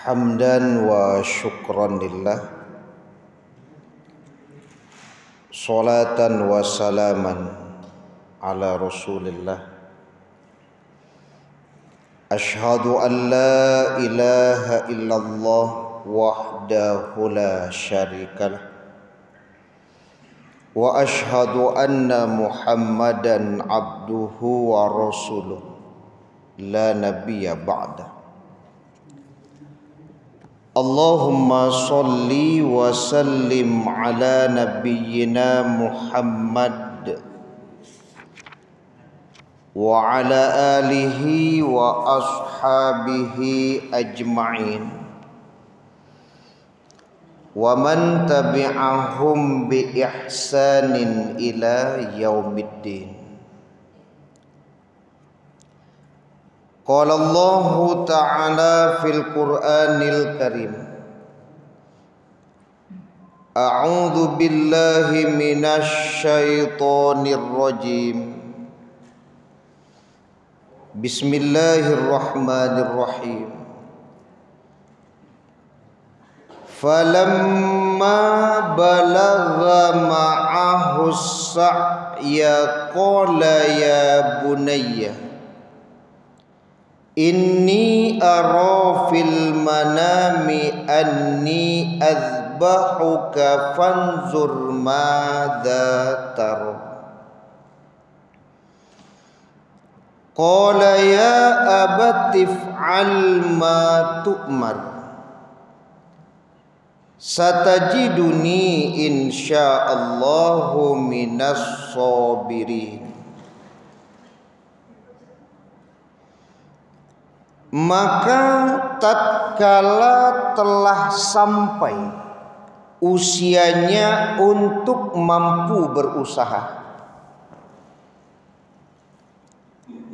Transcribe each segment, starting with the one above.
Hamdan wa syukran lillah, salatan wa salaman ala rasulillah. Ashhadu an la ilaha illallah wahdahu la syarikalah, wa ashhadu anna muhammadan abduhu wa rasuluh la nabiyya ba'dah. Allahumma salli wa sallim ala nabiyyina Muhammad wa ala alihi wa ashabihi ajma'in wa man tabi'ahum bi ihsanin ila yaumiddin. Qala Allah Ta'ala fil Qur'anil Karim, A'udzu billahi minasy syaithanir rajim. Bismillahirrahmanirrahim. Falamma balagha ma'ahu as-sa'ya qala ya bunayya inni ara fil manami anni azbahuka fanzur madza tara. Qala ya abati if'al ma tu'mar satajiduni insyaallahu minas sabirin. Maka tatkala telah sampai usianya untuk mampu berusaha,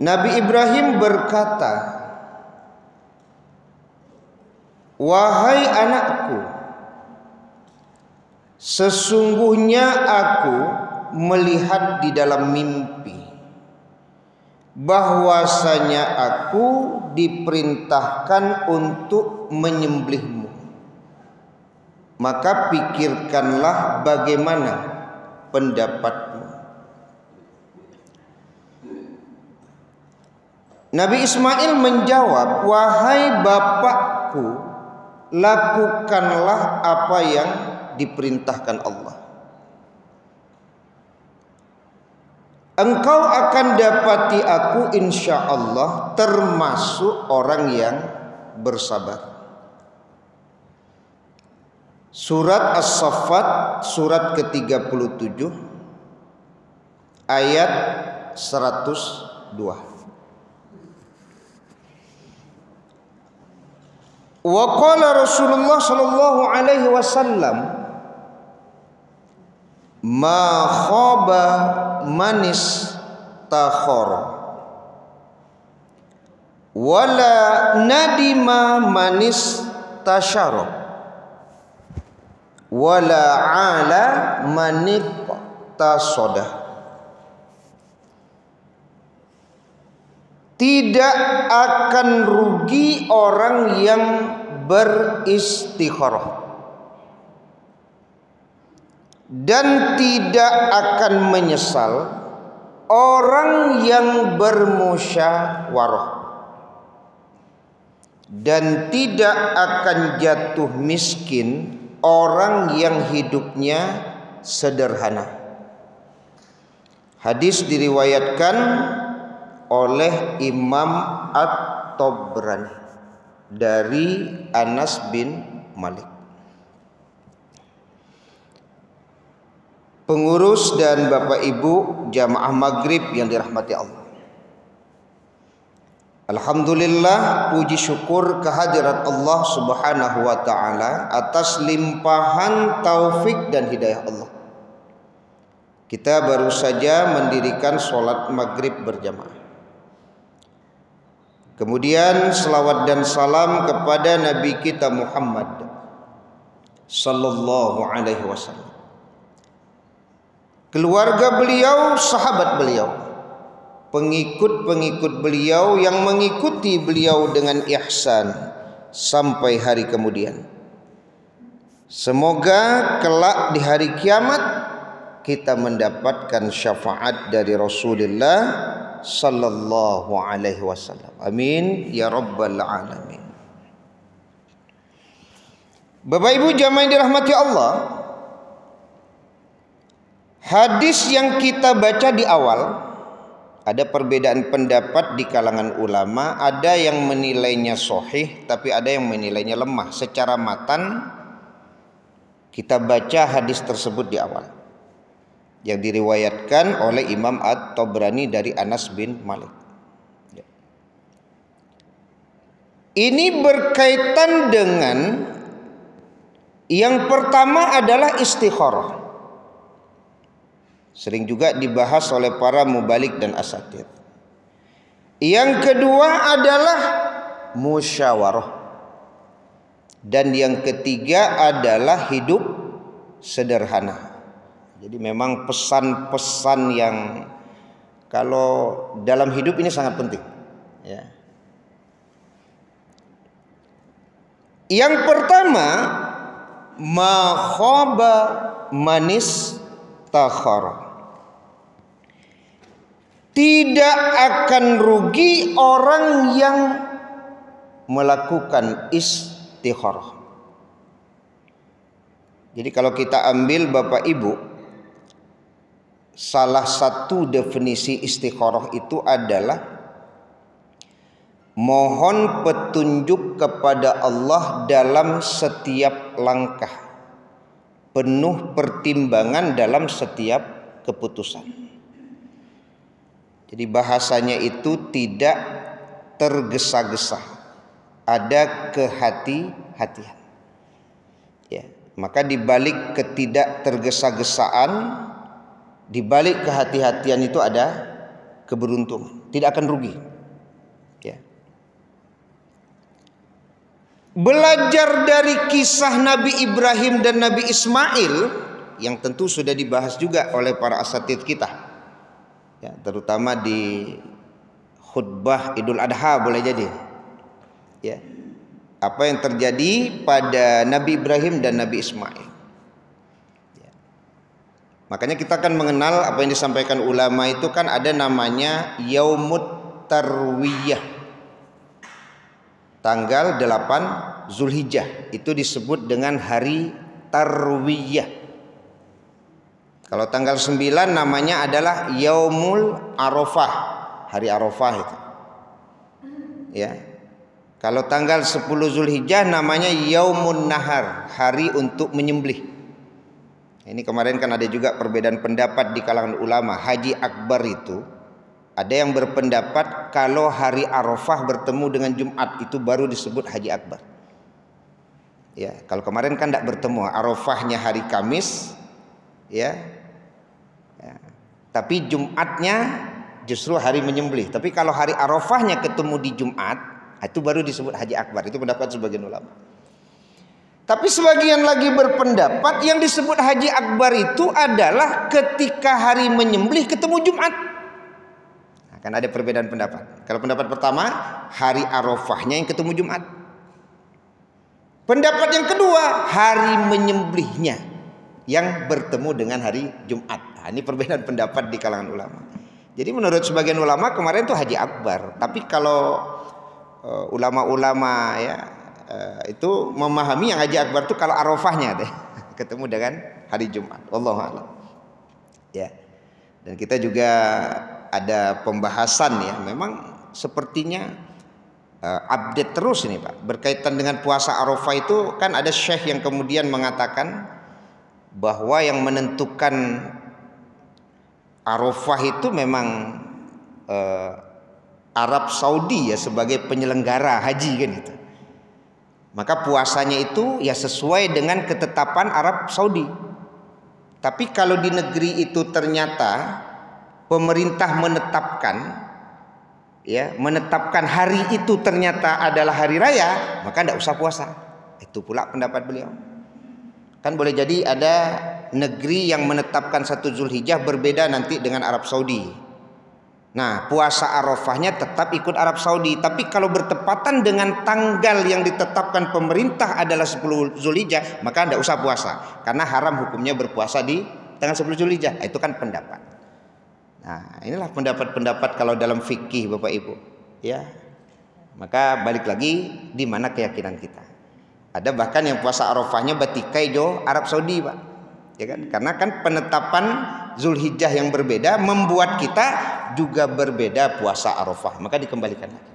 Nabi Ibrahim berkata, wahai anakku, sesungguhnya aku melihat di dalam mimpi bahwasanya aku diperintahkan untuk menyembelihmu. Maka pikirkanlah bagaimana pendapatmu. Nabi Ismail menjawab, wahai bapakku, lakukanlah apa yang diperintahkan Allah. Engkau akan dapati aku insyaallah termasuk orang yang bersabar. Surat As-Saffat surat ke-37 ayat 102. Wa qala Rasulullah sallallahu alaihi wasallam, ma khaba manis takhara wala nadima manis tasyara wala ala manik tasoda. Tidak akan rugi orang yang beristikharah dan tidak akan menyesal orang yang bermusyawarah, dan tidak akan jatuh miskin orang yang hidupnya sederhana. Hadis diriwayatkan oleh Imam At-Tabrani dari Anas bin Malik. Pengurus dan Bapak Ibu jamaah maghrib yang dirahmati Allah, alhamdulillah, puji syukur kehadirat Allah subhanahu wa ta'ala atas limpahan taufik dan hidayah Allah. Kita baru saja mendirikan sholat maghrib berjamaah. Kemudian selawat dan salam kepada Nabi kita Muhammad sallallahu alaihi wasallam, keluarga beliau, sahabat beliau, pengikut-pengikut beliau yang mengikuti beliau dengan ihsan sampai hari kemudian. Semoga kelak di hari kiamat kita mendapatkan syafaat dari Rasulullah sallallahu alaihi wasallam. Amin ya rabbal alamin. Bapak Ibu jamaah yang dirahmati Allah, hadis yang kita baca di awal ada perbedaan pendapat di kalangan ulama. Ada yang menilainya sahih, tapi ada yang menilainya lemah. Secara matan kita baca hadis tersebut di awal, yang diriwayatkan oleh Imam At-Tabrani dari Anas bin Malik. Ini berkaitan dengan yang pertama adalah istikharah. Sering juga dibahas oleh para mubalik dan asatid. Yang kedua adalah musyawarah. Dan yang ketiga adalah hidup sederhana. Jadi memang pesan-pesan yang kalau dalam hidup ini sangat penting, ya. Yang pertama, ma khaba manis takhara. Tidak akan rugi orang yang melakukan istikharah. Jadi kalau kita ambil Bapak Ibu, salah satu definisi istikharah itu adalah mohon petunjuk kepada Allah dalam setiap langkah, penuh pertimbangan dalam setiap keputusan. Jadi bahasanya itu tidak tergesa-gesa, ada kehati-hatian. Ya, maka dibalik ketidak tergesa-gesaan, dibalik kehati-hatian itu ada keberuntungan, tidak akan rugi. Ya. Belajar dari kisah Nabi Ibrahim dan Nabi Ismail yang tentu sudah dibahas juga oleh para asatidz kita, ya, terutama di khutbah Idul Adha boleh jadi, ya, apa yang terjadi pada Nabi Ibrahim dan Nabi Ismail. Ya. Makanya kita akan mengenal apa yang disampaikan ulama itu kan ada namanya Yaumut Tarwiyah. Tanggal 8 Zulhijjah itu disebut dengan hari Tarwiyah. Kalau tanggal 9 namanya adalah Yaumul Arafah, hari Arafah itu. Ya. Kalau tanggal 10 Zulhijjah namanya Yaumun Nahar, hari untuk menyembelih. Ini kemarin kan ada juga perbedaan pendapat di kalangan ulama. Haji Akbar itu ada yang berpendapat kalau hari Arafah bertemu dengan Jumat itu baru disebut Haji Akbar. Ya, kalau kemarin kan tidak bertemu, Arafahnya hari Kamis, ya. Ya. Tapi Jumatnya justru hari menyembelih. Tapi kalau hari Arafahnya ketemu di Jumat, itu baru disebut Haji Akbar. Itu pendapat sebagian ulama. Tapi sebagian lagi berpendapat yang disebut Haji Akbar itu adalah ketika hari menyembelih ketemu Jumat. Kan ada perbedaan pendapat. Kalau pendapat pertama, hari Arafahnya yang ketemu Jumat. Pendapat yang kedua, hari menyembelihnya yang bertemu dengan hari Jumat. Nah, ini perbedaan pendapat di kalangan ulama. Jadi menurut sebagian ulama kemarin itu Haji Akbar. Tapi kalau ulama-ulama ya itu memahami yang Haji Akbar itu kalau Arafahnya deh ketemu dengan hari Jumat. Wallahu a'lam. Ya. Dan kita juga ada pembahasan ya, memang sepertinya update terus ini Pak berkaitan dengan puasa Arafah. Itu kan ada syekh yang kemudian mengatakan bahwa yang menentukan Arafah itu memang Arab Saudi ya sebagai penyelenggara haji kan itu. Maka puasanya itu ya sesuai dengan ketetapan Arab Saudi. Tapi kalau di negeri itu ternyata pemerintah menetapkan hari itu ternyata adalah hari raya, maka tidak usah puasa. Itu pula pendapat beliau. Kan boleh jadi ada negeri yang menetapkan 1 Zulhijjah berbeda nanti dengan Arab Saudi. Nah, puasa Arafahnya tetap ikut Arab Saudi. Tapi kalau bertepatan dengan tanggal yang ditetapkan pemerintah adalah 10 Zulhijjah, maka tidak usah puasa. Karena haram hukumnya berpuasa di tanggal 10 Zulhijjah. Itu kan pendapat. Nah, inilah pendapat-pendapat kalau dalam fikih Bapak Ibu. Ya, maka balik lagi di mana keyakinan kita. Ada bahkan yang puasa Arafahnya batikai jo Arab Saudi, Pak. Ya kan? Karena kan penetapan Zulhijjah yang berbeda membuat kita juga berbeda puasa Arafah, maka dikembalikan lagi.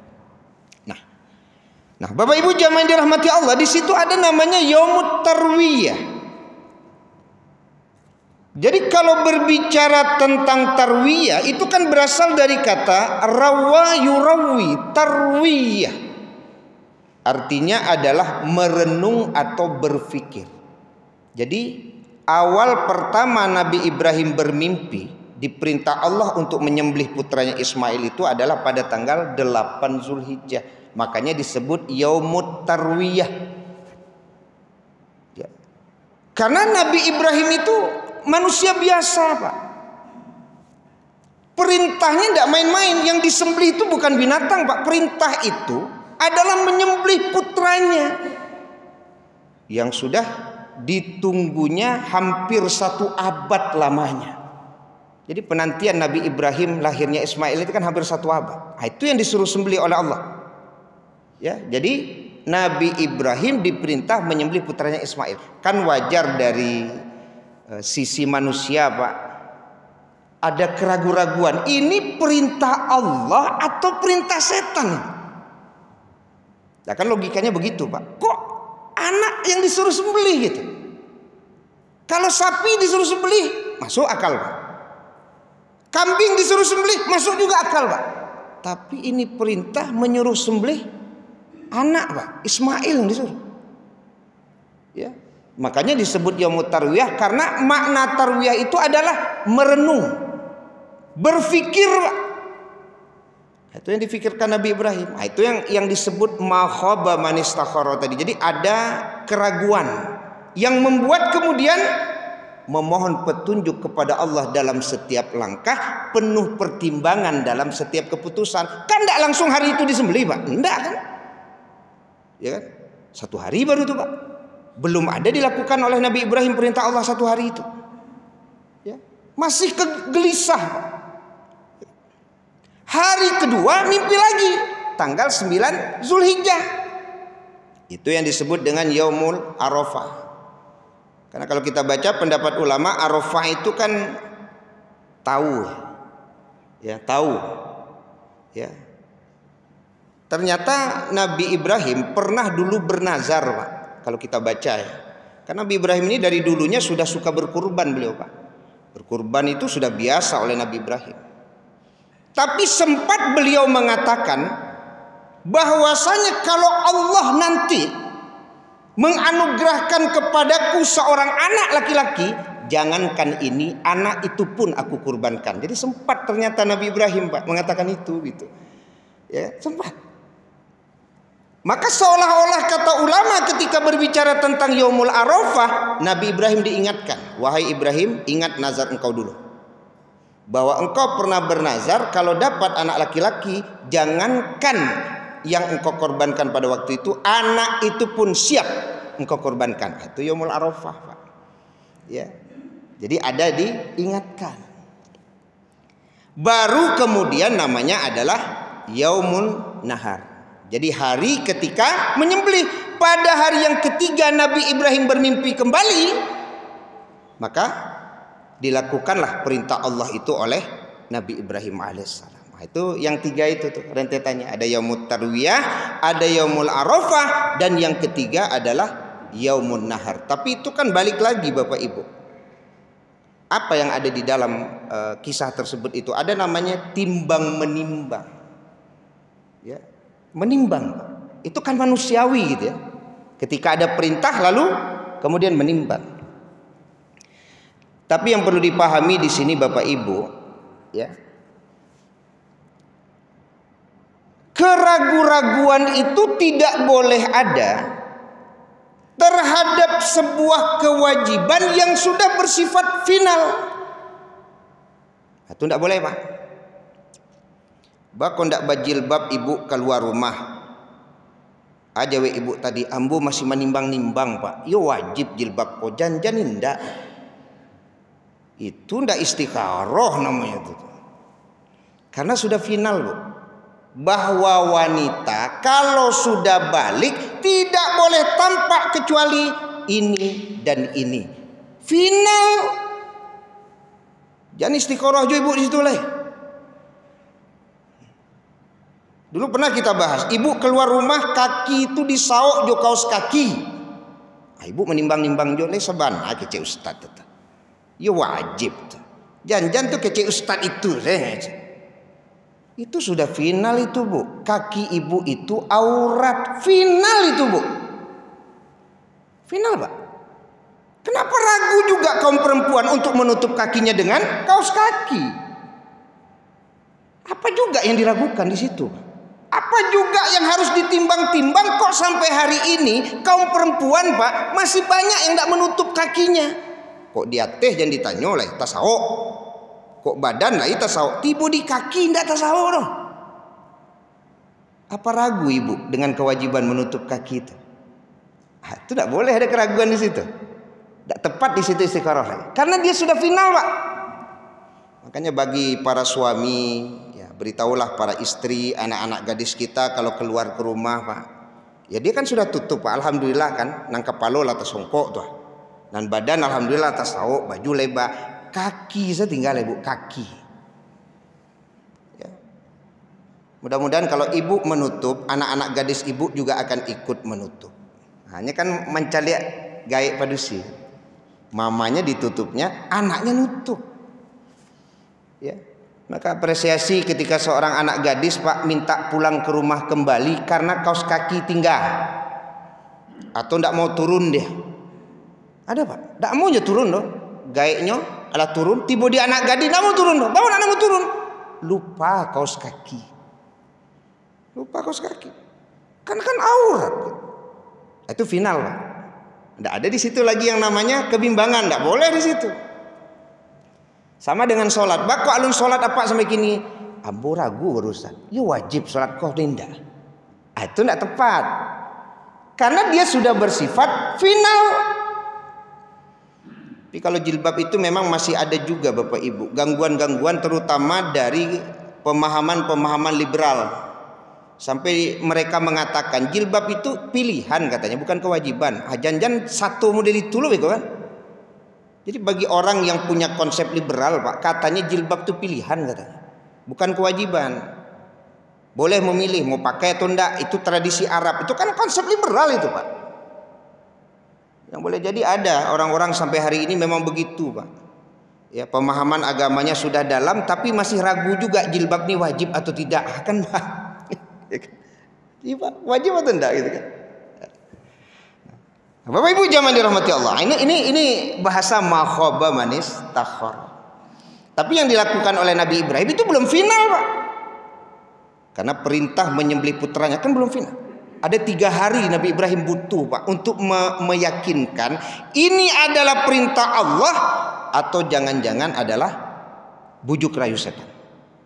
Nah, Bapak Ibu jamaah yang dirahmati Allah, di situ ada namanya Yaumut Tarwiyah. Jadi kalau berbicara tentang tarwiyah itu kan berasal dari kata rawa yurawi, tarwiyah. Artinya adalah merenung atau berfikir. Jadi awal pertama Nabi Ibrahim bermimpi, diperintah Allah untuk menyembelih putranya Ismail itu adalah pada tanggal 8 Zulhijjah. Makanya disebut Yaumut Tarwiyah. Ya. Karena Nabi Ibrahim itu manusia biasa, Pak. Perintahnya tidak main-main. Yang disembelih itu bukan binatang, Pak. Perintah itu adalah menyembelih putranya yang sudah ditunggunya hampir 1 abad lamanya. Jadi penantian Nabi Ibrahim lahirnya Ismail itu kan hampir 1 abad. Nah, itu yang disuruh sembelih oleh Allah. Ya, jadi Nabi Ibrahim diperintah menyembelih putranya Ismail. Kan wajar dari sisi manusia, Pak. Ada keraguan-raguan. Ini perintah Allah atau perintah setan? Nah, kan logikanya begitu, Pak. Kok anak yang disuruh sembelih gitu? Kalau sapi disuruh sembelih masuk akal, Pak. Kambing disuruh sembelih masuk juga akal, Pak. Tapi ini perintah menyuruh sembelih anak, Pak. Ismail yang disuruh. Ya. Makanya disebut Yaumut Tarwiyah karena makna tarwiyah itu adalah merenung, berfikir, Pak. Itu yang difikirkan Nabi Ibrahim. Nah, itu yang disebut ma khaba man istakhara tadi. Jadi ada keraguan yang membuat kemudian memohon petunjuk kepada Allah dalam setiap langkah, penuh pertimbangan dalam setiap keputusan. Kan tidak langsung hari itu disembelih, Pak. Enggak kan? Ya kan? 1 hari baru itu, Pak. Belum ada dilakukan oleh Nabi Ibrahim perintah Allah 1 hari itu. Ya. Masih gelisah, Pak. Hari kedua mimpi lagi, tanggal 9 Zulhijjah. Itu yang disebut dengan Yaumul Arafah. Karena kalau kita baca pendapat ulama, Arafah itu kan tahu. Ya, tahu. Ya. Ternyata Nabi Ibrahim pernah dulu bernazar, Pak. Kalau kita baca ya. Karena Nabi Ibrahim ini dari dulunya sudah suka berkurban beliau, Pak. Berkurban itu sudah biasa oleh Nabi Ibrahim. Tapi sempat beliau mengatakan bahwasanya kalau Allah nanti menganugerahkan kepadaku seorang anak laki-laki, jangankan ini, anak itu pun aku kurbankan. Jadi sempat ternyata Nabi Ibrahim, Pak, mengatakan itu gitu. Ya, sempat. Maka seolah-olah kata ulama ketika berbicara tentang Yaumul Arafah, Nabi Ibrahim diingatkan, wahai Ibrahim, ingat nazar engkau dulu. Bahwa engkau pernah bernazar kalau dapat anak laki-laki, jangankan yang engkau korbankan pada waktu itu, anak itu pun siap engkau korbankan. Itu Yaumul Arafah, Pak. Ya. Jadi ada diingatkan. Baru kemudian namanya adalah Yaumun Nahar. Jadi hari ketika menyembelih. Pada hari yang ketiga Nabi Ibrahim bermimpi kembali, maka dilakukanlah perintah Allah itu oleh Nabi Ibrahim alaihissalam. Nah, itu yang 3 itu tuh rentetannya. Ada Yaumut Tarwiyah, ada Yaumul Arafah, dan yang ketiga adalah Yaumun Nahar. Tapi itu kan balik lagi Bapak Ibu. Apa yang ada di dalam kisah tersebut itu? Ada namanya timbang menimbang. Ya, menimbang. Itu kan manusiawi gitu ya. Ketika ada perintah lalu kemudian menimbang. Tapi yang perlu dipahami di sini Bapak Ibu, ya. Keraguan-raguan itu tidak boleh ada terhadap sebuah kewajiban yang sudah bersifat final. Itu tidak boleh, Pak. Bako ndak bajilbab ibu keluar rumah. Aja we ibu tadi ambo masih menimbang-nimbang pak. Yo wajib jilbab ko janjan ndak. Itu ndak istikharah namanya itu. Karena sudah final bu. Bahwa wanita kalau sudah balik tidak boleh tampak kecuali ini dan ini. Final. Jangan istikharah jo ibu di situ lah. Dulu pernah kita bahas, ibu keluar rumah kaki itu disauk jo kaos kaki. Ibu menimbang-nimbang jo le sabana kece ustad itu. Ya wajib. Jangan tuh kece ustad itu. Itu sudah final itu bu. Kaki ibu itu aurat. Final itu bu. Final pak. Kenapa ragu juga kaum perempuan untuk menutup kakinya dengan kaos kaki? Apa juga yang diragukan di situ? Apa juga yang harus ditimbang-timbang kok sampai hari ini kaum perempuan pak masih banyak yang tidak menutup kakinya? Kok dia teh jangan ditanya oleh tasawuf. Kok badan lah itu tasawuf. Tiba di kaki tidak tasawuf dong. Apa ragu ibu dengan kewajiban menutup kaki itu? Itu tidak boleh ada keraguan di situ. Tidak tepat di situ istikharah. Karena dia sudah final pak. Makanya bagi para suami, ya, beritahulah para istri, anak-anak gadis kita kalau keluar ke rumah pak. Ya dia kan sudah tutup pak. Alhamdulillah kan. Nang kepala lah atas songkok tuh. Dan badan alhamdulillah atas sauk, baju lebar. Kaki saya tinggal ibu, kaki. Ya. Mudah-mudahan kalau ibu menutup, anak-anak gadis ibu juga akan ikut menutup. Hanya kan mencari gaib padusi. Mamanya ditutupnya, anaknya nutup. Ya. Maka apresiasi ketika seorang anak gadis pak minta pulang ke rumah kembali karena kaos kaki tinggal. Atau tidak mau turun dia. Ada pak, tidak mau turun loh. Gaibnya ala turun, tiba di anak gadis tidak mau turun loh. Bawa anak mau turun. Lupa kaos kaki. Lupa kaos kaki. Kan aurat. Itu final pak. Tidak ada di situ lagi yang namanya kebimbangan. Tidak boleh di situ. Sama dengan sholat. Bak kok alun sholat apa sampai kini? Ambo ragu urusan. Ya wajib sholat kau tidak. Itu tidak tepat. Karena dia sudah bersifat final. Tapi kalau jilbab itu memang masih ada juga bapak ibu. Gangguan-gangguan terutama dari pemahaman-pemahaman liberal. Sampai mereka mengatakan jilbab itu pilihan katanya, bukan kewajiban. Jangan satu model itu loh kan. Jadi bagi orang yang punya konsep liberal pak, katanya jilbab itu pilihan katanya, bukan kewajiban. Boleh memilih mau pakai atau enggak, itu tradisi Arab. Itu kan konsep liberal itu pak. Yang boleh jadi ada orang-orang sampai hari ini memang begitu pak. Ya pemahaman agamanya sudah dalam tapi masih ragu juga jilbab ini wajib atau tidak kan pak. Wajib atau enggak gitu kan. Bapak ibu jangan dirahmati Allah. Ini bahasa makhaba manis takhor. Tapi yang dilakukan oleh Nabi Ibrahim itu belum final pak. Karena perintah menyembelih putranya kan belum final. Ada 3 hari Nabi Ibrahim butuh pak untuk meyakinkan ini adalah perintah Allah atau jangan-jangan adalah bujuk rayu setan.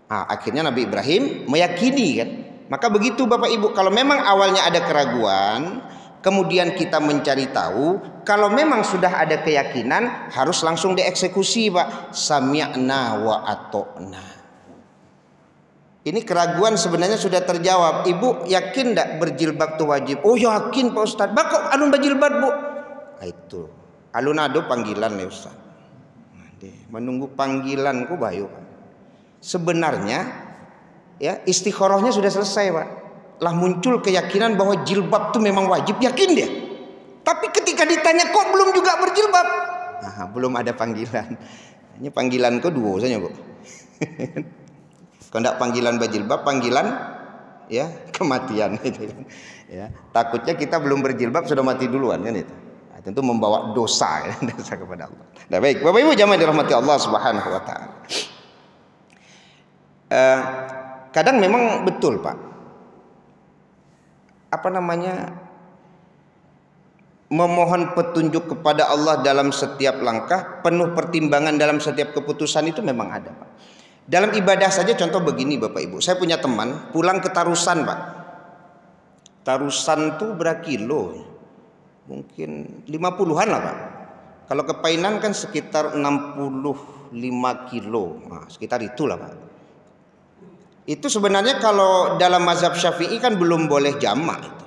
Akhirnya Nabi Ibrahim meyakini kan. Maka begitu bapak ibu, kalau memang awalnya ada keraguan, kemudian kita mencari tahu, kalau memang sudah ada keyakinan harus langsung dieksekusi pak. Sami'na wa ata'na. Ini keraguan sebenarnya sudah terjawab. Ibu yakin tidak berjilbab itu wajib? Oh yakin pak ustad. Bakok alun berjilbab bu. Itu alun ado panggilan nih ustad. Menunggu panggilanku bayu. Sebenarnya ya istikharahnya sudah selesai pak. Lah muncul keyakinan bahwa jilbab itu memang wajib, yakin dia. Tapi ketika ditanya kok belum juga berjilbab, belum ada panggilan. Ini panggilanku 2 saja bu. Kalau tidak panggilan berjilbab, panggilan ya kematian itu. Ya, takutnya kita belum berjilbab sudah mati duluan kan itu. Tentu membawa dosa ya, dosa kepada Allah. Nah, baik, Bapak Ibu jamaah dirahmati Allah Subhanahu wa taala. Kadang memang betul, Pak. Memohon petunjuk kepada Allah dalam setiap langkah, penuh pertimbangan dalam setiap keputusan itu memang ada, Pak. Dalam ibadah saja contoh begini Bapak Ibu. Saya punya teman pulang ke Tarusan Pak. Tarusan tuh berapa kilo? Mungkin 50-an lah Pak. Kalau ke Painan kan sekitar 65 kilo. Nah, sekitar itulah Pak. Itu sebenarnya kalau dalam mazhab Syafi'i kan belum boleh jamak itu.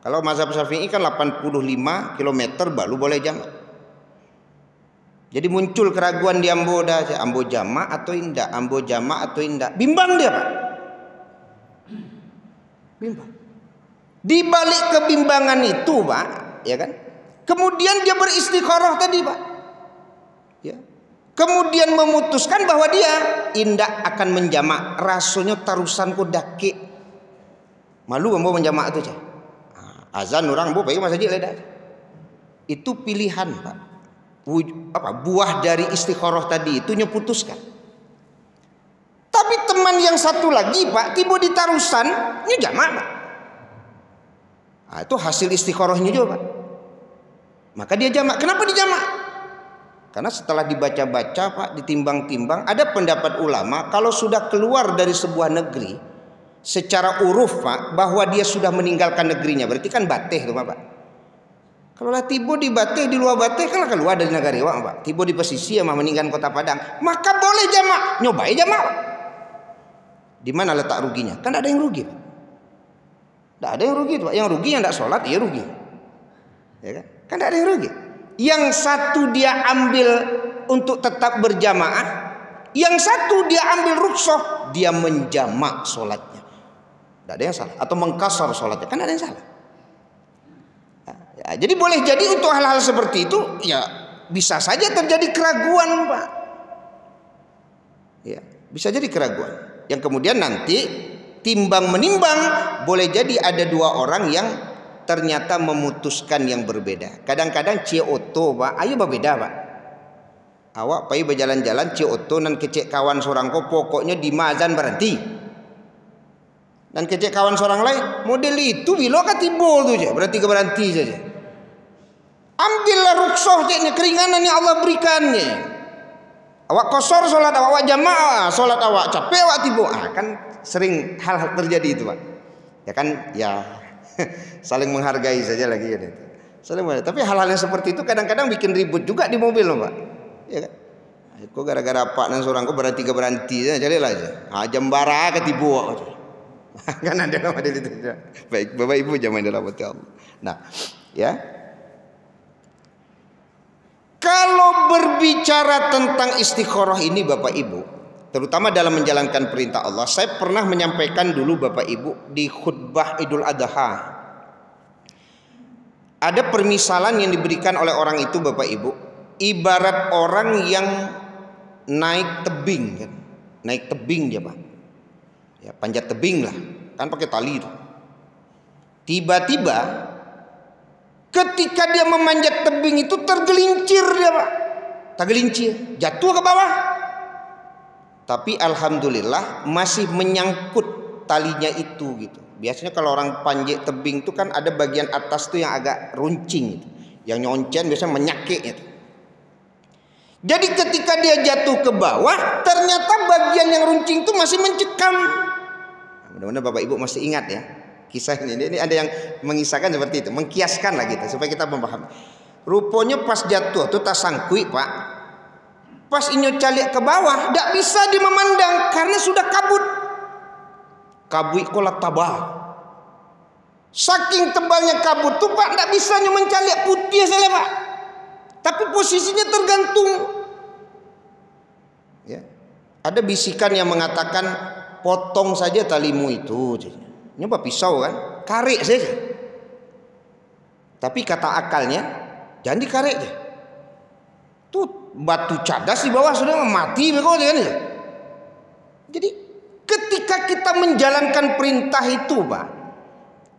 Kalau mazhab Syafi'i kan 85 km baru boleh jamak. Jadi muncul keraguan di Ambo dah, Ambo jamak atau indak, Ambo jamak atau indak. Bimbang dia Pak. Bimbang. Di balik kebimbangan itu Pak, ya kan? Kemudian dia beristikharah tadi Pak. Ya. Kemudian memutuskan bahwa dia indak akan menjamak. Rasanya Tarusan ku daki. Malu Ambo menjamak itu aja. Azan orang Ambo bagi masjid leda. Itu pilihan Pak. Buah dari istikharah tadi itu nyeputuskan. Tapi teman yang satu lagi Pak, tiba di Tarusan, ini jamak Pak. Nah, itu hasil istikharahnya juga Pak. Maka dia jamak. Kenapa dijamak? Karena setelah dibaca-baca Pak, ditimbang-timbang, ada pendapat ulama kalau sudah keluar dari sebuah negeri secara uruf Pak, bahwa dia sudah meninggalkan negerinya, berarti kan bateh tuh Pak. Kalau lah tiba di bateh, di luar bateh kan keluar dari negara Pak. Tiba di pesisir mah meninggalkan kota Padang, maka boleh jamak, nyobai jamak. Di mana letak ruginya? Kan ada yang rugi Pak. Tidak ada yang rugi Pak. Yang rugi yang tidak sholat, iya rugi. Ya kan? Kan tidak ada yang rugi. Yang satu dia ambil untuk tetap berjamaah, yang satu dia ambil rukhsah, dia menjamak sholatnya. Tidak ada yang salah. Atau mengkasar sholatnya, kan ada yang salah. Ya, jadi boleh jadi untuk hal-hal seperti itu, ya bisa saja terjadi keraguan Pak. Ya, bisa jadi keraguan. Yang kemudian nanti timbang menimbang, boleh jadi ada dua orang yang ternyata memutuskan yang berbeda. Kadang-kadang cie oto Pak, ayo berbeda Pak. Awak pai berjalan-jalan cie oto dan kecek kawan seorang kok pokoknya di mazan berhenti. Dan kecek kawan seorang lain model itu bilo katibol tuh aja, berarti berhenti saja. Ambillah rukhsah jadinya, keringanan yang Allah berikannya. Awak kosor solat awak jamaah, solat awak capek awak tibo. Kan sering hal-hal terjadi itu Pak. Ya kan ya saling menghargai saja lagi kan itu. Tapi hal-hal yang seperti itu kadang-kadang bikin ribut juga di mobil loh Pak. Ya kan? Kok gara-gara Pak dan seorang kok berhenti jadi lah aja. Jambara ketibu kan ada nama itu. Baik Bapak Ibu jamaah dirahmati Allah. Nah, ya. Kalau berbicara tentang istikharah ini Bapak Ibu, terutama dalam menjalankan perintah Allah, saya pernah menyampaikan dulu Bapak Ibu di khutbah Idul Adha. Ada permisalan yang diberikan oleh orang itu Bapak Ibu, ibarat orang yang naik tebing kan. Naik tebing dia Pak. Ya, panjat tebing lah, kan pakai tali itu. Tiba-tiba ketika dia memanjat tebing itu tergelincir dia Pak. Tergelincir, jatuh ke bawah. Tapi alhamdulillah masih menyangkut talinya itu gitu. Biasanya kalau orang panjat tebing itu kan ada bagian atas tuh yang agak runcing gitu. Yang nyoncen biasanya menyakit gitu. Jadi ketika dia jatuh ke bawah, ternyata bagian yang runcing itu masih mencekam. Nah, mudah-mudahan Bapak Ibu masih ingat ya kisah ini. Ini ada yang mengisahkan seperti itu, mengkiaskan lah gitu supaya kita memahami. Rupanya pas jatuh tuh tak sangkui Pak. Pas inyo calik ke bawah, tidak bisa dia memandang karena sudah kabut. Kabut kolak tabah. Saking tebalnya kabut tuh Pak, tidak bisa nyo mencalik putih saja Pak. Tapi posisinya tergantung. Ya. Ada bisikan yang mengatakan potong saja talimu itu. Nyoba pisau kan, karek saja. Tapi kata akalnya jangan dikarek aja. Tuh batu cadas di bawah sudah mati mereka kan. Jadi ketika kita menjalankan perintah itu Pak,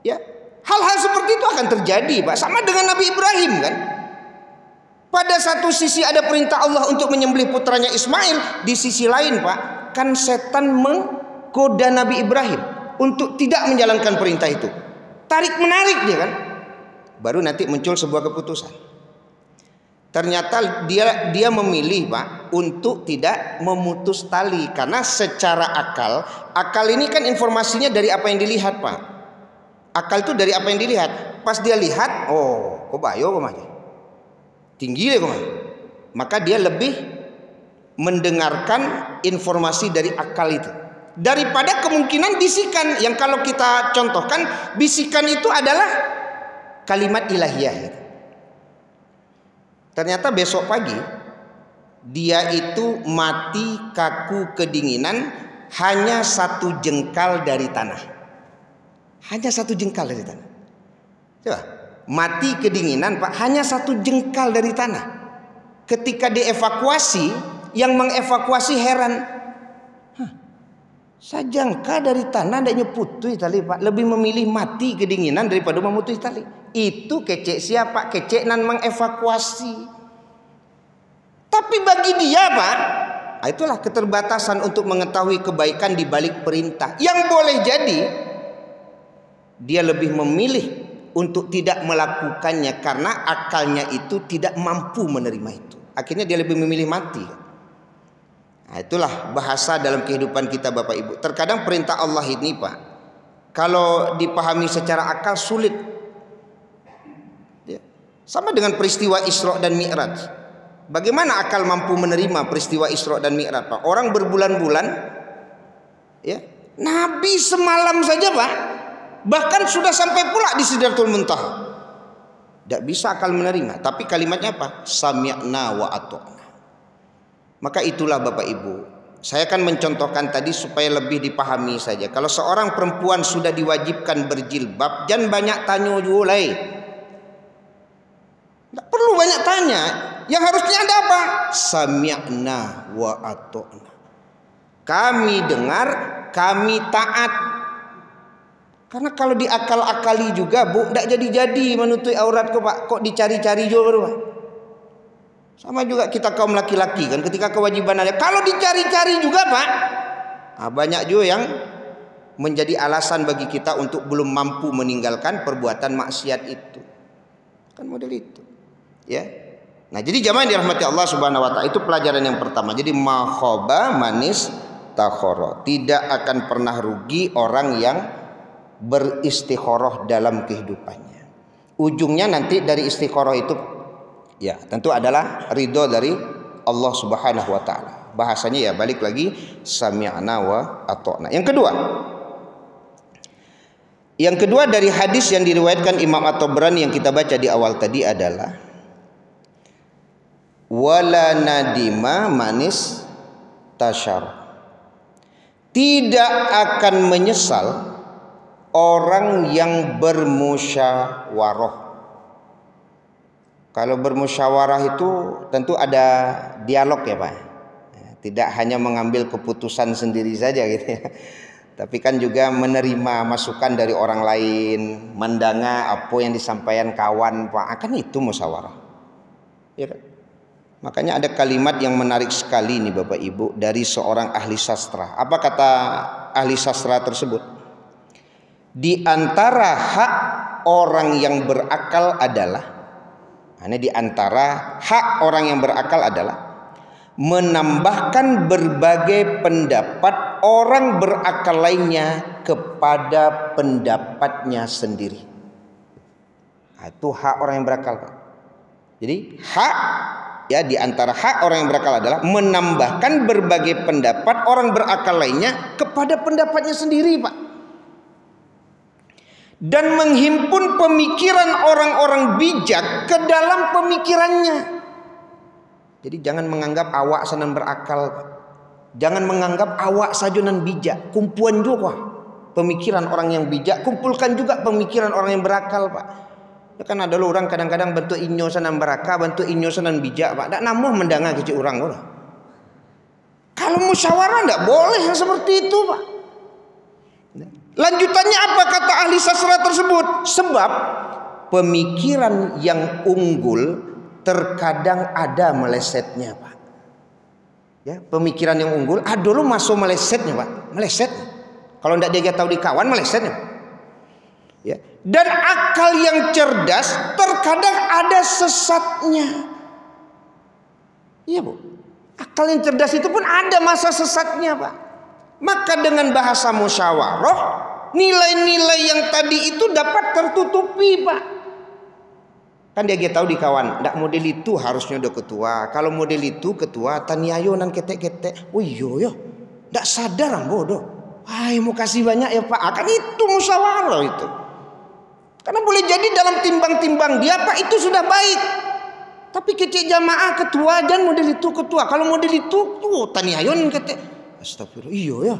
ya hal-hal seperti itu akan terjadi Pak. Sama dengan Nabi Ibrahim kan. Pada satu sisi ada perintah Allah untuk menyembelih putranya Ismail, di sisi lain Pak, kan setan menggoda Nabi Ibrahim untuk tidak menjalankan perintah itu. Tarik menarik dia kan. Baru nanti muncul sebuah keputusan. Ternyata dia memilih Pak untuk tidak memutus tali, karena secara akal ini kan informasinya dari apa yang dilihat Pak. Akal itu dari apa yang dilihat. Pas dia lihat, oh kok bayo kok mah tinggi deh kok mah. Maka dia lebih mendengarkan informasi dari akal itu daripada kemungkinan bisikan yang kalau kita contohkan bisikan itu adalah kalimat ilahiyah gitu. Ternyata besok pagi dia itu mati kaku kedinginan hanya 1 jengkal dari tanah. Hanya 1 jengkal dari tanah. Coba, mati kedinginan Pak, hanya 1 jengkal dari tanah. Ketika dievakuasi, yang mengevakuasi heran. Sajangka dari tanah ndak nyeputui tali Pak, lebih memilih mati kedinginan daripada memutus tali. Itu kecek siapa? Kecek nan mengevakuasi. Tapi bagi dia Pak, itulah keterbatasan untuk mengetahui kebaikan di balik perintah. Yang boleh jadi dia lebih memilih untuk tidak melakukannya karena akalnya itu tidak mampu menerima itu. Akhirnya dia lebih memilih mati. Nah, itulah bahasa dalam kehidupan kita Bapak Ibu. Terkadang perintah Allah ini Pak, kalau dipahami secara akal sulit. Ya. Sama dengan peristiwa Isra dan Mi'raj. Bagaimana akal mampu menerima peristiwa Isra dan Mi'raj Pak? Orang berbulan-bulan, ya, Nabi semalam saja Pak, bahkan sudah sampai pula di Sidratul Muntaha. Tidak bisa akal menerima. Tapi kalimatnya apa? Sami'na wa ata'na. Maka itulah Bapak Ibu, saya akan mencontohkan tadi supaya lebih dipahami saja. Kalau seorang perempuan sudah diwajibkan berjilbab, jangan banyak tanya julai. Tidak perlu banyak tanya. Yang harusnya ada apa? Sami'na wa ata'na. Kami dengar, kami taat. Karena kalau diakal-akali juga Bu, tidak jadi-jadi menutupi aurat kok Pak. Kok dicari-cari juga Pak. Sama juga kita kaum laki-laki kan, ketika kewajiban ada, kalau dicari-cari juga Pak, banyak juga yang menjadi alasan bagi kita untuk belum mampu meninggalkan perbuatan maksiat itu. Kan model itu. Ya. Nah, jadi jamaah yang dirahmati Allah Subhanahu wa taala, itu pelajaran yang pertama. Jadi ma khaba manis takhara. Tidak akan pernah rugi orang yang beristikharah dalam kehidupannya. Ujungnya nanti dari istikharah itu ya tentu adalah ridho dari Allah Subhanahu wa taala. Bahasanya ya balik lagi sami'na wa ata'na. Yang kedua dari hadis yang diriwayatkan Imam At-Tabrani yang kita baca di awal tadi adalah wala nadima manis tasyar. Tidak akan menyesal orang yang bermusyawarah. Kalau bermusyawarah itu tentu ada dialog ya Pak. Tidak hanya mengambil keputusan sendiri saja gitu ya. Tapi kan juga menerima masukan dari orang lain, mendengar apa yang disampaikan kawan Pak. Akan itu musyawarah. Ya kan? Makanya ada kalimat yang menarik sekali nih Bapak Ibu dari seorang ahli sastra. Apa kata ahli sastra tersebut? Di antara hak orang yang berakal adalah, ini di antara hak orang yang berakal adalah menambahkan berbagai pendapat orang berakal lainnya kepada pendapatnya sendiri. Nah, itu hak orang yang berakal Pak. Jadi hak ya di antara hak orang yang berakal adalah menambahkan berbagai pendapat orang berakal lainnya kepada pendapatnya sendiri Pak. Dan menghimpun pemikiran orang-orang bijak ke dalam pemikirannya. Jadi jangan menganggap awak sanan berakal, jangan menganggap awak sajonan bijak. Kumpulan juga pemikiran orang yang bijak, kumpulkan juga pemikiran orang yang berakal Pak. Ya kan ada orang kadang-kadang bentuk inyo sanan berakal, bentuk inyo sanan bijak Pak. Tak namuh mendengar kecil orang orang. Kalau musyawarah tidak boleh yang seperti itu Pak. Lanjutannya apa kata ahli sastra tersebut? Sebab pemikiran yang unggul terkadang ada melesetnya Pak. Ya, pemikiran yang unggul dulu masuk melesetnya Pak, meleset. Kalau tidak dia tahu di kawan melesetnya. Ya. Dan akal yang cerdas terkadang ada sesatnya. Iya Bu. Akal yang cerdas itu pun ada masa sesatnya Pak. Maka dengan bahasa musyawarah, nilai-nilai yang tadi itu dapat tertutupi Pak. Kan dia tahu di kawan, ndak model itu harusnya udah ketua. Kalau model itu ketua taniayo nan ketek-ketek. Oh iya ya, ndak sadar bodoh. Hai mau kasih banyak ya Pak. Kan itu musyawarah itu. Karena boleh jadi dalam timbang-timbang dia Pak itu sudah baik. Tapi kecik jamaah ketua dan model itu ketua. Kalau model itu tuh taniayo nan ketek. Astagfirullah. Iya ya.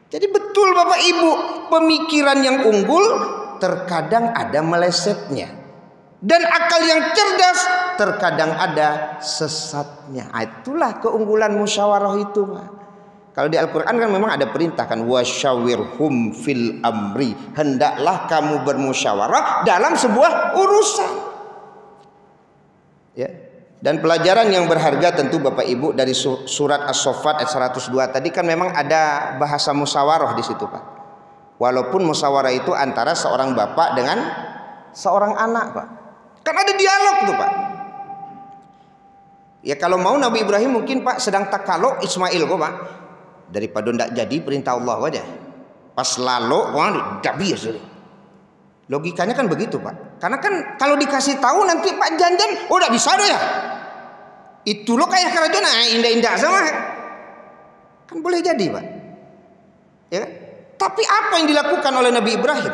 Jadi betul Bapak Ibu, pemikiran yang unggul terkadang ada melesetnya. Dan akal yang cerdas terkadang ada sesatnya. Itulah keunggulan musyawarah itu Pak. Kalau di Al-Quran kan memang ada perintah kan, wasyawirhum fil amri, hendaklah kamu bermusyawarah dalam sebuah urusan. Ya. Dan pelajaran yang berharga tentu Bapak Ibu dari surat As-Saffat ayat 102 tadi kan memang ada bahasa musyawarah di situ Pak. Walaupun musyawarah itu antara seorang bapak dengan seorang anak Pak. Kan ada dialog tuh Pak. Ya kalau mau Nabi Ibrahim mungkin Pak sedang takaluk Ismail kok Pak. Daripada ndak jadi perintah Allah aja. Pas lalu ndak biasa. Logikanya kan begitu Pak. Karena kan kalau dikasih tahu nanti Pak janjan, oh ndak bisa deh ya. Itu lo kayak kerajaan indah-indah sama. Kan boleh jadi Pak. Ya kan? Tapi apa yang dilakukan oleh Nabi Ibrahim?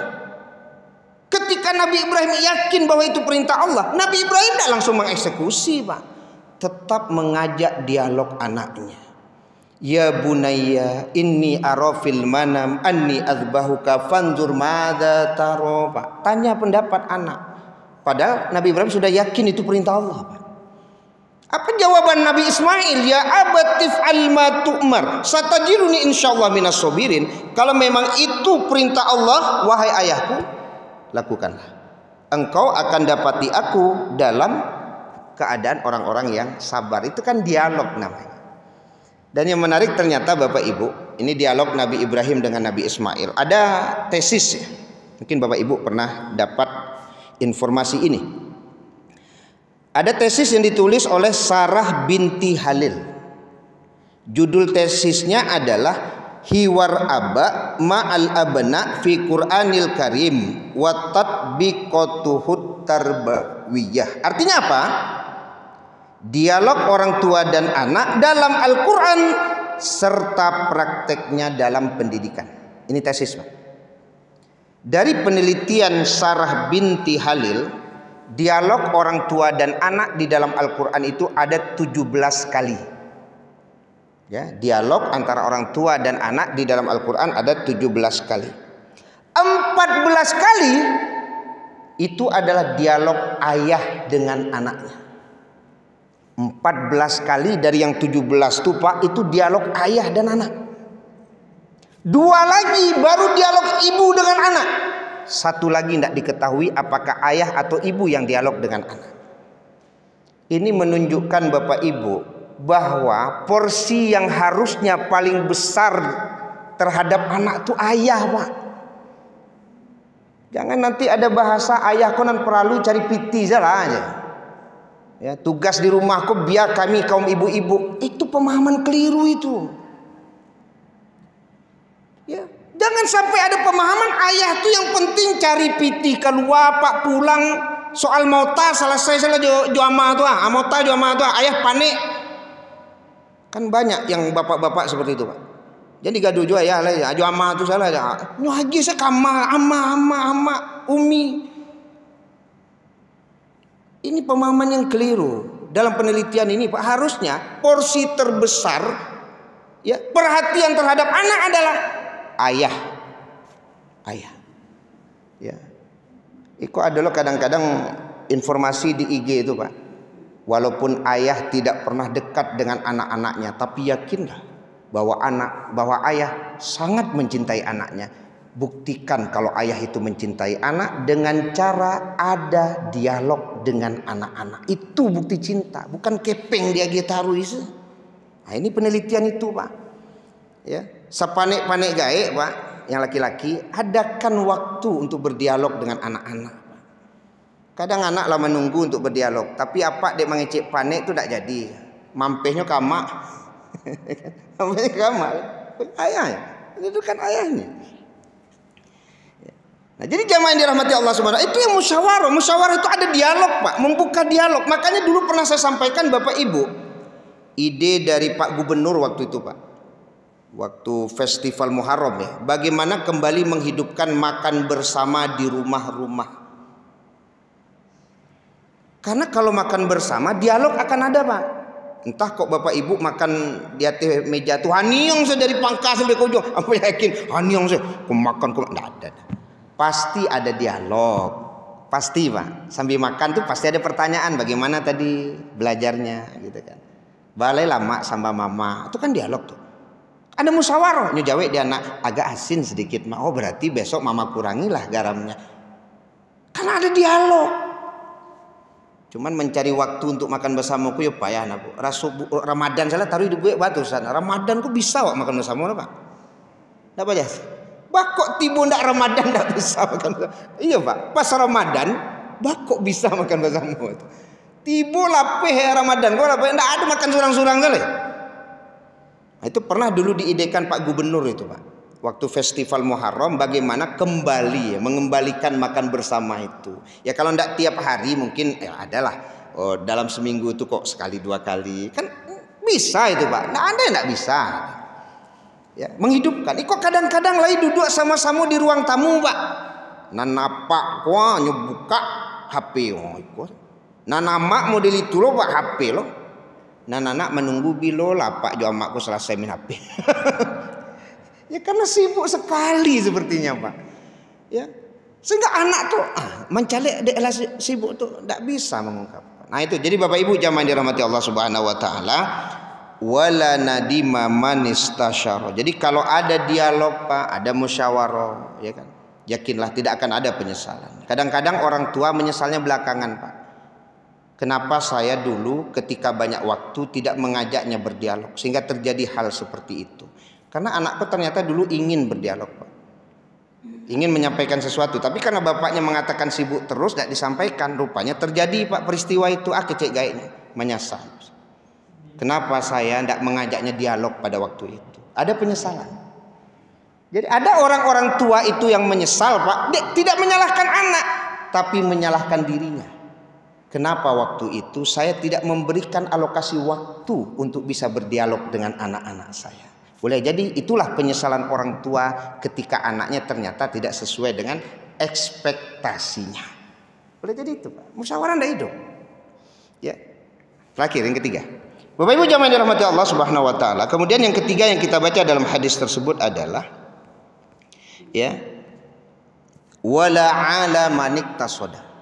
Ketika Nabi Ibrahim yakin bahwa itu perintah Allah, Nabi Ibrahim tidak langsung mengeksekusi Pak. Tetap mengajak dialog anaknya. Ya bunayya inni arafil manam anni azbahuka fanzur madza taro Pak. Tanya pendapat anak. Padahal Nabi Ibrahim sudah yakin itu perintah Allah Pak. Apa jawaban Nabi Ismail? Ya abatif alma tu'mar satajiruni insyaallah minas sabirin. Kalau memang itu perintah Allah, wahai ayahku, lakukanlah. Engkau akan dapati aku dalam keadaan orang-orang yang sabar. Itu kan dialog namanya. Dan yang menarik ternyata Bapak Ibu, ini dialog Nabi Ibrahim dengan Nabi Ismail. Ada tesis ya. Mungkin Bapak Ibu pernah dapat informasi ini. Ada tesis yang ditulis oleh Sarah binti Halil. Judul tesisnya adalah Hiwar Aba Ma'al Abna fi Qur'anil Karim wa tatbiqatuhut tarbawiyah. Artinya apa? Dialog orang tua dan anak dalam Al-Quran serta prakteknya dalam pendidikan. Ini tesis Pak. Dari penelitian Sarah binti Halil, dialog orang tua dan anak di dalam Al-Quran itu ada 17 kali. Ya, dialog antara orang tua dan anak di dalam Al-Quran ada 17 kali. 14 kali itu adalah dialog ayah dengan anaknya. 14 kali dari yang 17 itu Pak, itu dialog ayah dan anak. 2 lagi baru dialog ibu dengan anak. 1 lagi tidak diketahui apakah ayah atau ibu yang dialog dengan anak. Ini menunjukkan Bapak Ibu bahwa porsi yang harusnya paling besar terhadap anak itu ayah Pak. Jangan nanti ada bahasa ayah konan peralu cari piti salah aja. Ya, tugas di rumahku biar kami kaum ibu-ibu. Itu pemahaman keliru itu. Ya, jangan sampai ada pemahaman ayah tuh yang penting cari piti keluar Pak pulang soal mauta selesai salah juama tuh mauta juama tuh ayah panik. Kan banyak yang bapak-bapak seperti itu Pak. Jadi gaduh juga ya juama tuh salah aja. Haji sekama ama umi. Ini pemahaman yang keliru. Dalam penelitian ini Pak, harusnya porsi terbesar ya perhatian terhadap anak adalah ayah. Ya. Itu adalah kadang-kadang informasi di IG itu Pak. Walaupun ayah tidak pernah dekat dengan anak-anaknya, tapi yakinlah bahwa ayah sangat mencintai anaknya. Buktikan kalau ayah itu mencintai anak dengan cara ada dialog dengan anak-anak. Itu bukti cinta, bukan kepeng dia gitaru itu. Nah, ini penelitian itu Pak. Ya, sepanik-panik gaek Pak, yang laki-laki adakan waktu untuk berdialog dengan anak-anak. Kadang anak lama menunggu untuk berdialog, tapi apa dia mengecek panik itu tidak jadi. mampehnya kamak. Mampehnya kamak. Ayah. Itu kan ayahnya. Nah, jadi jamaah yang dirahmati Allah Subhanahu itu yang musyawarah. Musyawarah itu ada dialog, Pak, membuka dialog. Makanya dulu pernah saya sampaikan Bapak Ibu, ide dari Pak Gubernur waktu itu, Pak. Waktu Festival Muharram ya, bagaimana kembali menghidupkan makan bersama di rumah-rumah. Karena kalau makan bersama dialog akan ada, Pak. Entah kok Bapak Ibu makan di atas meja tuh haniong saya dari pangkas sampai ke ujung. Apa yakin haniong saya makan enggak ada. Pasti ada dialog. Pasti, Pak. Sambil makan tuh pasti ada pertanyaan, bagaimana tadi belajarnya gitu kan. Balai lama sama mama. Itu kan dialog tuh. Ada musyawarah, nyujawek dia anak agak asin sedikit. Oh berarti besok mama kurangilah garamnya. Karena ada dialog. Cuman mencari waktu untuk makan bersama ku ya payah nak. Ramadan salah taruh di gue batu sana. Ramadan ku bisa wak makan bersama Pak. Enggak apa jas? Bakok tibo ndak Ramadan ndak bisa makan bersama. Iya Pak, pas Ramadan bakok bisa makan bersama. Tibo lapeh Ramadan, gua lapeh ndak ada makan surang-surang kali. Nah, itu pernah dulu diidekan Pak Gubernur itu Pak. Waktu Festival Muharram bagaimana kembali ya, mengembalikan makan bersama itu. Ya kalau ndak tiap hari mungkin ya adalah dalam seminggu itu kok sekali dua kali. Kan bisa itu Pak. Nggak ada yang nggak bisa. Ya, menghidupkan. Kok kadang-kadang lagi duduk sama-sama di ruang tamu Pak. Nanapak wah nyebuka HP Nanamak model itu loh Pak HP loh. Anak menunggu bilo lah Pak jo amakku selesai main HP. Ya karena sibuk sekali sepertinya Pak. Ya. Sehingga anak tuh mencari adalah sibuk tuh tidak bisa mengungkapkan. Nah itu jadi Bapak Ibu jamaah dirahmati Allah Subhanahu wa taala, wala nadima man istasyara. Jadi kalau ada dialog Pak, ada musyawarah, ya kan? Yakinlah tidak akan ada penyesalan. Kadang-kadang orang tua menyesalnya belakangan Pak. Kenapa saya dulu ketika banyak waktu tidak mengajaknya berdialog sehingga terjadi hal seperti itu. Karena anakku ternyata dulu ingin berdialog Pak. Ingin menyampaikan sesuatu. Tapi karena bapaknya mengatakan sibuk terus tidak disampaikan. Rupanya terjadi Pak peristiwa itu. Kecek gaiknya. Menyesal. Kenapa saya tidak mengajaknya dialog pada waktu itu. Ada penyesalan. Jadi ada orang-orang tua itu yang menyesal Pak. Dia tidak menyalahkan anak. Tapi menyalahkan dirinya. Kenapa waktu itu saya tidak memberikan alokasi waktu untuk bisa berdialog dengan anak-anak saya. Boleh jadi itulah penyesalan orang tua ketika anaknya ternyata tidak sesuai dengan ekspektasinya. Boleh jadi itu Pak. Musyawarah tidak hidup. Ya. Terakhir yang ketiga. Bapak Ibu jamaah dirahmati Allah Subhanahu wa taala. Kemudian yang ketiga yang kita baca dalam hadis tersebut adalah ya wala ala maniktasoda.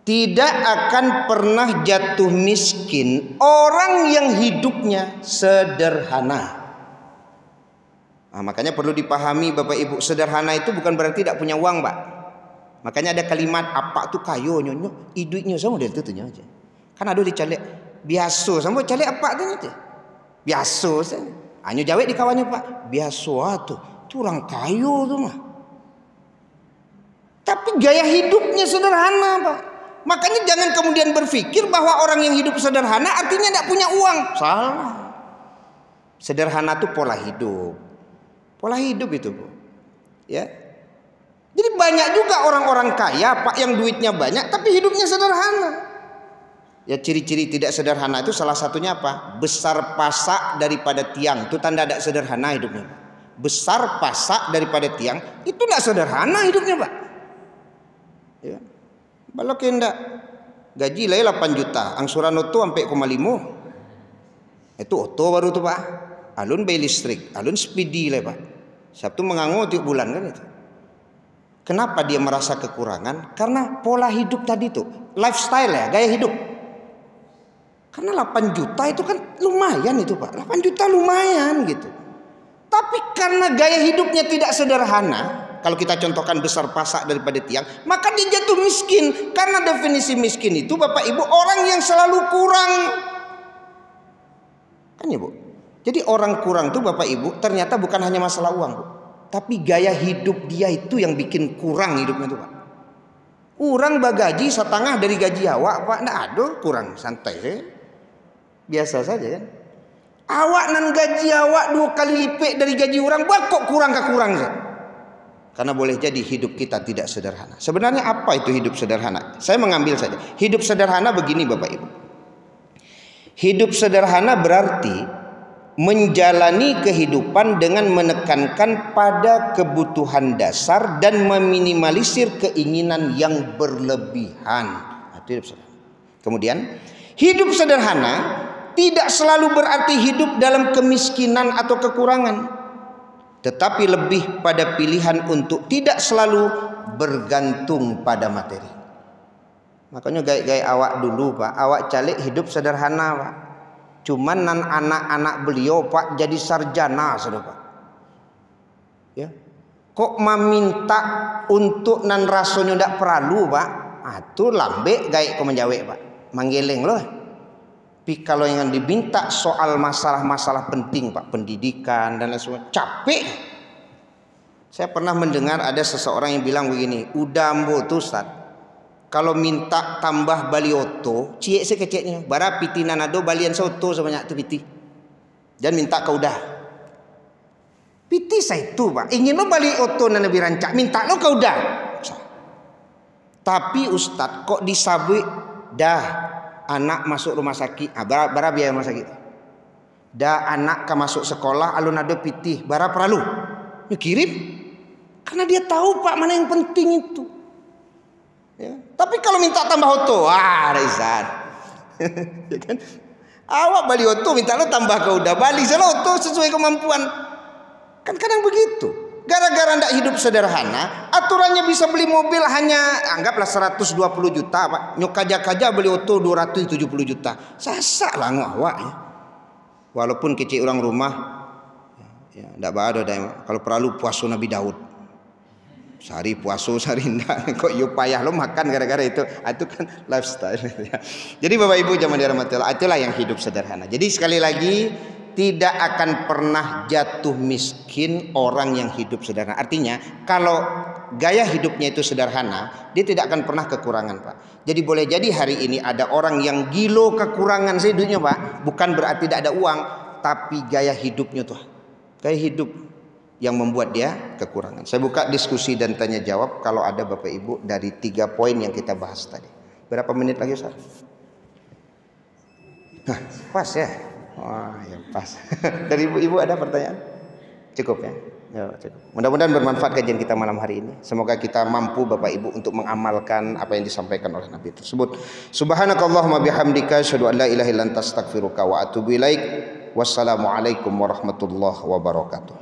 Tidak akan pernah jatuh miskin orang yang hidupnya sederhana. Nah, makanya perlu dipahami Bapak Ibu, sederhana itu bukan berarti tidak punya uang Pak. Makanya ada kalimat apa tuh kayo nyonyo, iduitnya sama dari itu aja. Kan ada dicalek biasa sama calek apa tuh biasa saja. Hanya jawab di kawannya Pak, biasa tuh orang kayo tuh mah. Tapi gaya hidupnya sederhana Pak. Makanya jangan kemudian berpikir bahwa orang yang hidup sederhana artinya tidak punya uang. Salah. Sederhana itu pola hidup. Pola hidup itu Bu. Ya. Jadi banyak juga orang-orang kaya Pak yang duitnya banyak tapi hidupnya sederhana. Ya ciri-ciri tidak sederhana itu salah satunya apa? Besar pasak daripada tiang. Itu tanda tidak sederhana hidupnya Pak. Besar pasak daripada tiang itu tidak sederhana hidupnya Pak. Ya. Kalau kendak gaji lah 8 juta, angsuran oto sampai 0,5. Itu oto baru tuh Pak. Alun bay listrik, alun speedy lah Pak. Sabtu mengangu tiap bulan kan itu. Kenapa dia merasa kekurangan? Karena pola hidup tadi tuh, lifestyle ya, gaya hidup. Karena 8 juta itu kan lumayan itu Pak. 8 juta lumayan gitu. Tapi karena gaya hidupnya tidak sederhana, kalau kita contohkan besar pasak daripada tiang, maka dia jatuh miskin. Karena definisi miskin itu Bapak Ibu orang yang selalu kurang. Kan ya Bu? Jadi orang kurang itu Bapak Ibu ternyata bukan hanya masalah uang Bu. Tapi gaya hidup dia itu yang bikin kurang hidupnya itu Pak. Kurang bagaji setengah dari gaji awak Pak. Nggak ada kurang santai. Biasa saja kan. Awak nan gaji awak 2 kali lipat dari gaji orang, buat kok kurang saja. Karena boleh jadi hidup kita tidak sederhana. Sebenarnya apa itu hidup sederhana? Saya mengambil saja. Hidup sederhana begini Bapak Ibu. Hidup sederhana berarti menjalani kehidupan dengan menekankan pada kebutuhan dasar dan meminimalisir keinginan yang berlebihan. Itu hidup sederhana. Kemudian, hidup sederhana tidak selalu berarti hidup dalam kemiskinan atau kekurangan, tetapi lebih pada pilihan untuk tidak selalu bergantung pada materi. Makanya gaya awak dulu Pak, awak calik hidup sederhana Pak. Cuman nan anak-anak beliau Pak jadi sarjana sudah Pak. Ya. Kok meminta untuk nan rasanya ndak perlu Pak? Itu lambe gaya kau menjawab Pak. Manggeleng loh. Tapi kalau yang diminta soal masalah-masalah penting Pak, pendidikan dan lain sebagainya, capek. Saya pernah mendengar ada seseorang yang bilang begini, udah ambo tuh Ustaz, kalau minta tambah bali oto, ciek sekeceknya, bara piti nanado balian soto sebanyak itu piti. Dan minta kau dah. Piti saya itu Pak, ingin lo bali oto nana birancak, minta lo kau dah. Tapi Ustaz kok disabui dah. Anak masuk rumah sakit, bara biaya rumah sakit. Dah anak ke masuk sekolah, alun ada pitih, bara perlu. Ya kirim, karena dia tahu Pak mana yang penting itu. Ya. Tapi kalau minta tambah oto, Rizal, ya kan? Awak bali oto, minta lo tambah ke udah bali, selalu oto sesuai kemampuan. Kan kadang begitu. Gara-gara ndak hidup sederhana, aturannya bisa beli mobil hanya anggaplah 120 juta Pak. Nyokaja-kaja beli oto 270 juta. Sasak lah ngawak ya. Walaupun kecil orang rumah ya ndak ada kalau perlu puasa Nabi Daud. Sehari puasa, sehari ndak. Kok yo payah lo makan gara-gara itu. Itu kan lifestyle ya. Jadi Bapak Ibu jamaah dirahmati Allah, itulah yang hidup sederhana. Jadi sekali lagi tidak akan pernah jatuh miskin orang yang hidup sederhana. Artinya kalau gaya hidupnya itu sederhana, dia tidak akan pernah kekurangan Pak. Jadi boleh jadi hari ini ada orang yang gilo kekurangan hidupnya Pak, bukan berarti tidak ada uang, tapi gaya hidupnya tuh, gaya hidup yang membuat dia kekurangan. Saya buka diskusi dan tanya jawab kalau ada Bapak Ibu dari 3 poin yang kita bahas tadi. Berapa menit lagi Ustaz? Nah, pas ya. Wah, yang pas. Dari ibu-ibu ada pertanyaan? Cukup ya? Ya, cukup. Mudah-mudahan bermanfaat kajian kita malam hari ini. Semoga kita mampu Bapak Ibu untuk mengamalkan apa yang disampaikan oleh Nabi tersebut. Subhanakallahumma bihamdika asyhadu an la ilaha illa anta astaghfiruka wa atubu ilaik. Wassalamualaikum warahmatullahi wabarakatuh.